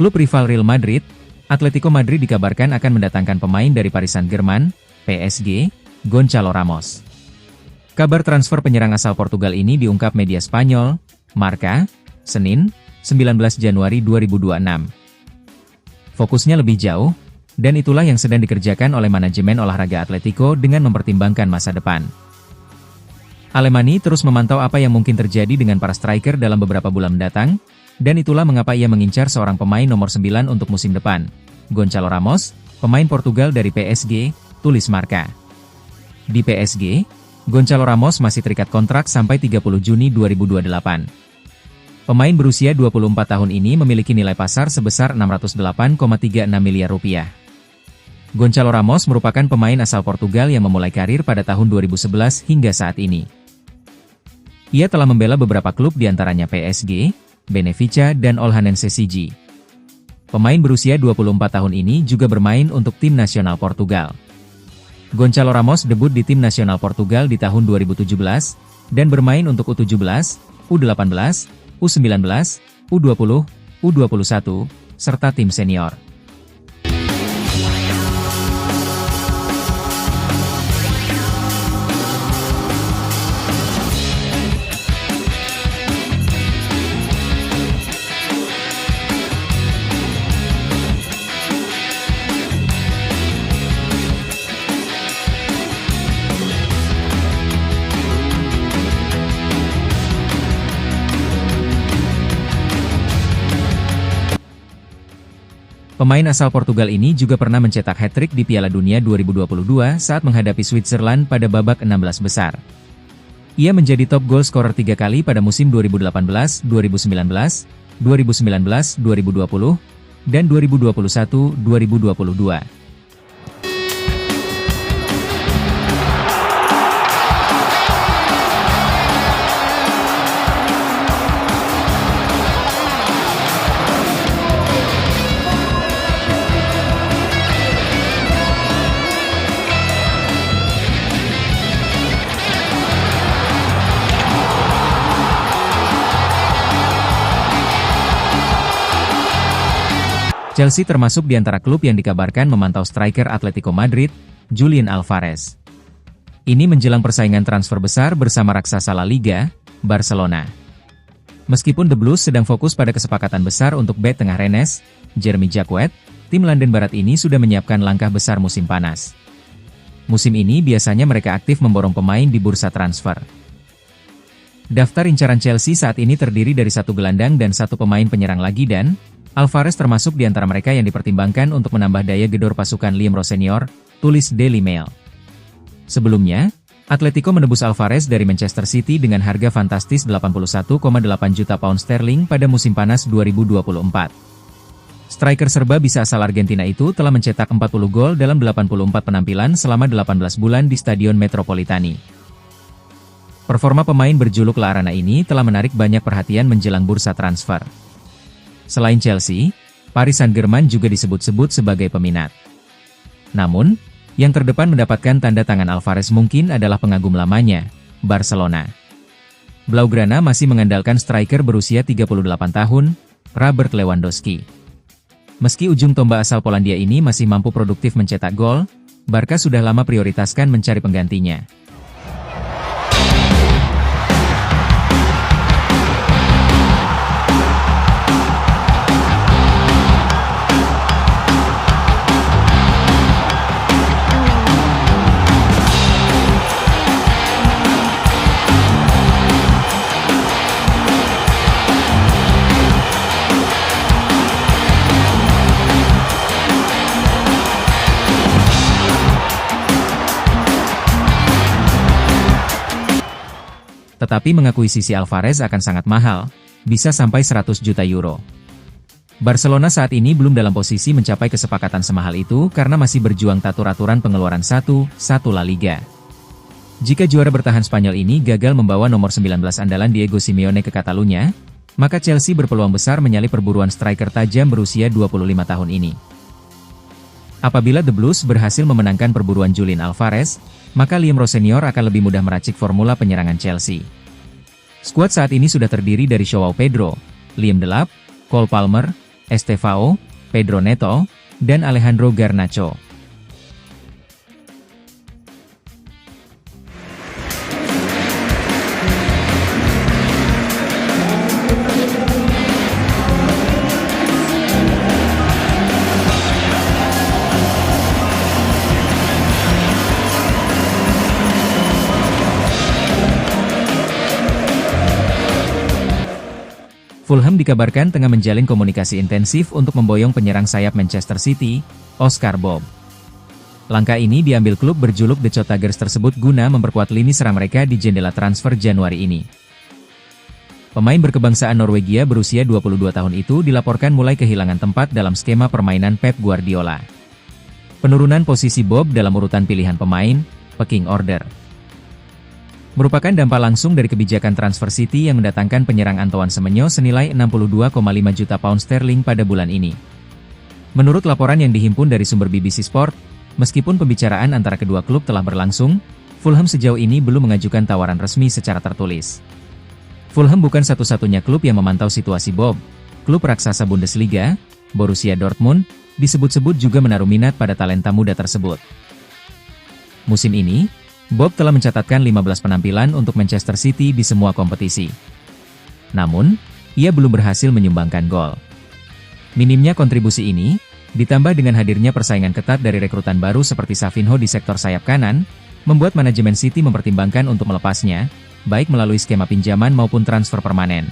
Klub rival Real Madrid, Atletico Madrid dikabarkan akan mendatangkan pemain dari Paris Saint-Germain, PSG, Gonçalo Ramos. Kabar transfer penyerang asal Portugal ini diungkap media Spanyol, Marca, Senin, 19 Januari 2026. Fokusnya lebih jauh, dan itulah yang sedang dikerjakan oleh manajemen olahraga Atletico dengan mempertimbangkan masa depan. Alemani terus memantau apa yang mungkin terjadi dengan para striker dalam beberapa bulan mendatang, dan itulah mengapa ia mengincar seorang pemain nomor 9 untuk musim depan, Gonçalo Ramos, pemain Portugal dari PSG, tulis Marca. Di PSG, Gonçalo Ramos masih terikat kontrak sampai 30 Juni 2028. Pemain berusia 24 tahun ini memiliki nilai pasar sebesar 608,36 miliar rupiah. Gonçalo Ramos merupakan pemain asal Portugal yang memulai karir pada tahun 2011 hingga saat ini. Ia telah membela beberapa klub diantaranya PSG, Benfica dan Olhanense CG. Pemain berusia 24 tahun ini juga bermain untuk tim nasional Portugal. Gonçalo Ramos debut di tim nasional Portugal di tahun 2017, dan bermain untuk U17, U18, U19, U20, U21, serta tim senior. Pemain asal Portugal ini juga pernah mencetak hat-trick di Piala Dunia 2022 saat menghadapi Switzerland pada babak 16 besar. Ia menjadi top goal scorer 3 kali pada musim 2018, 2019, 2019, 2020, dan 2021-2022. Chelsea termasuk di antara klub yang dikabarkan memantau striker Atletico Madrid, Julian Alvarez. Ini menjelang persaingan transfer besar bersama raksasa La Liga, Barcelona. Meskipun The Blues sedang fokus pada kesepakatan besar untuk bek tengah Rennes, Jeremy Jacquet, tim London Barat ini sudah menyiapkan langkah besar musim panas. Musim ini biasanya mereka aktif memborong pemain di bursa transfer. Daftar incaran Chelsea saat ini terdiri dari 1 gelandang dan 1 pemain penyerang lagi, dan Alvarez termasuk di antara mereka yang dipertimbangkan untuk menambah daya gedor pasukan Liam Rossenior, tulis Daily Mail. Sebelumnya, Atletico menebus Alvarez dari Manchester City dengan harga fantastis 81,8 juta pound sterling pada musim panas 2024. Striker serba bisa asal Argentina itu telah mencetak 40 gol dalam 84 penampilan selama 18 bulan di Stadion Metropolitani. Performa pemain berjuluk La Arana ini telah menarik banyak perhatian menjelang bursa transfer. Selain Chelsea, Paris Saint-Germain juga disebut-sebut sebagai peminat. Namun, yang terdepan mendapatkan tanda tangan Alvarez mungkin adalah pengagum lamanya, Barcelona. Blaugrana masih mengandalkan striker berusia 38 tahun, Robert Lewandowski. Meski ujung tombak asal Polandia ini masih mampu produktif mencetak gol, Barca sudah lama prioritaskan mencari penggantinya. Tetapi mengakuisisi Alvarez akan sangat mahal, bisa sampai 100 juta euro. Barcelona saat ini belum dalam posisi mencapai kesepakatan semahal itu karena masih berjuang tatur aturan pengeluaran 1 La Liga. Jika juara bertahan Spanyol ini gagal membawa nomor 19 andalan Diego Simeone ke Catalunya, maka Chelsea berpeluang besar menyalip perburuan striker tajam berusia 25 tahun ini. Apabila The Blues berhasil memenangkan perburuan Julian Alvarez, maka Liam Rossenior akan lebih mudah meracik formula penyerangan Chelsea. Skuad saat ini sudah terdiri dari Joao Pedro, Liam Delap, Cole Palmer, Estevao, Pedro Neto, dan Alejandro Garnacho. Fulham dikabarkan tengah menjalin komunikasi intensif untuk memboyong penyerang sayap Manchester City, Oscar Bob. Langkah ini diambil klub berjuluk The Tigers tersebut guna memperkuat lini serang mereka di jendela transfer Januari ini. Pemain berkebangsaan Norwegia berusia 22 tahun itu dilaporkan mulai kehilangan tempat dalam skema permainan Pep Guardiola. Penurunan posisi Bob dalam urutan pilihan pemain, pecking order, merupakan dampak langsung dari kebijakan transfer City yang mendatangkan penyerang Antoine Semenyo senilai 62,5 juta pound sterling pada bulan ini. Menurut laporan yang dihimpun dari sumber BBC Sport, meskipun pembicaraan antara kedua klub telah berlangsung, Fulham sejauh ini belum mengajukan tawaran resmi secara tertulis. Fulham bukan satu-satunya klub yang memantau situasi Bob. Klub raksasa Bundesliga, Borussia Dortmund, disebut-sebut juga menaruh minat pada talenta muda tersebut. Musim ini, Bob telah mencatatkan 15 penampilan untuk Manchester City di semua kompetisi. Namun, ia belum berhasil menyumbangkan gol. Minimnya kontribusi ini, ditambah dengan hadirnya persaingan ketat dari rekrutan baru seperti Savinho di sektor sayap kanan, membuat manajemen City mempertimbangkan untuk melepasnya, baik melalui skema pinjaman maupun transfer permanen.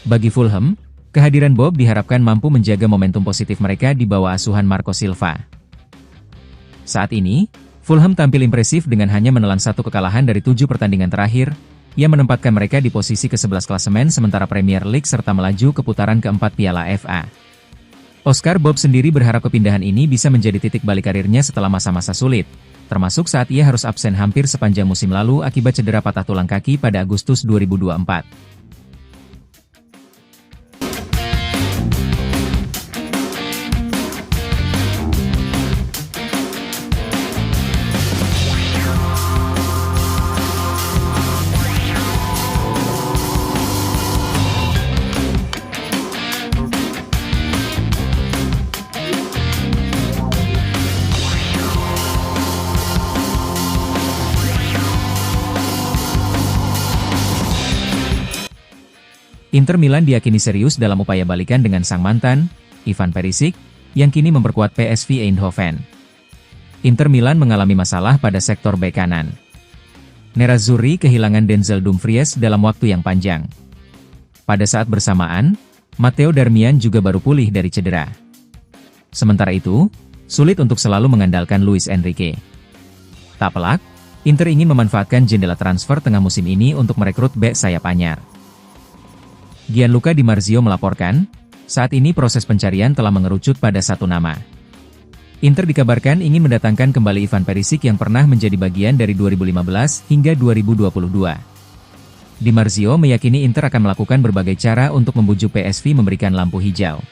Bagi Fulham, kehadiran Bob diharapkan mampu menjaga momentum positif mereka di bawah asuhan Marco Silva. Saat ini, Fulham tampil impresif dengan hanya menelan 1 kekalahan dari 7 pertandingan terakhir, yang menempatkan mereka di posisi ke-11 klasemen sementara Premier League serta melaju ke putaran keempat Piala FA. Oscar Bob sendiri berharap kepindahan ini bisa menjadi titik balik karirnya setelah masa-masa sulit, termasuk saat ia harus absen hampir sepanjang musim lalu akibat cedera patah tulang kaki pada Agustus 2024. Inter Milan diyakini serius dalam upaya balikan dengan sang mantan, Ivan Perisic, yang kini memperkuat PSV Eindhoven. Inter Milan mengalami masalah pada sektor bek kanan. Nerazzurri kehilangan Denzel Dumfries dalam waktu yang panjang. Pada saat bersamaan, Matteo Darmian juga baru pulih dari cedera. Sementara itu, sulit untuk selalu mengandalkan Luis Enrique. Tak pelak, Inter ingin memanfaatkan jendela transfer tengah musim ini untuk merekrut bek sayap anyar. Gianluca Di Marzio melaporkan, saat ini proses pencarian telah mengerucut pada satu nama. Inter dikabarkan ingin mendatangkan kembali Ivan Perisic yang pernah menjadi bagian dari 2015 hingga 2022. Di Marzio meyakini Inter akan melakukan berbagai cara untuk membujuk PSV memberikan lampu hijau.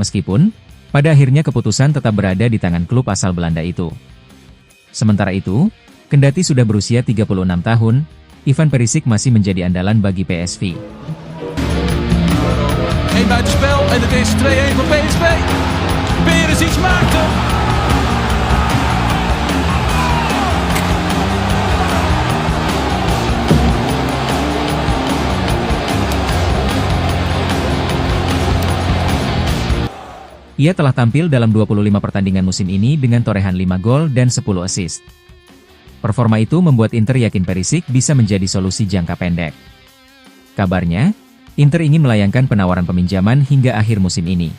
Meskipun, pada akhirnya keputusan tetap berada di tangan klub asal Belanda itu. Sementara itu, kendati sudah berusia 36 tahun, Ivan Perisic masih menjadi andalan bagi PSV. Eén buitenspel en het is 2-1 voor PSV. Perisic maakt hem. Ia telah tampil dalam 25 pertandingan musim ini dengan torehan 5 gol dan 10 assist. Performa itu membuat Inter yakin Perisic bisa menjadi solusi jangka pendek. Kabarnya, Inter ingin melayangkan penawaran peminjaman hingga akhir musim ini.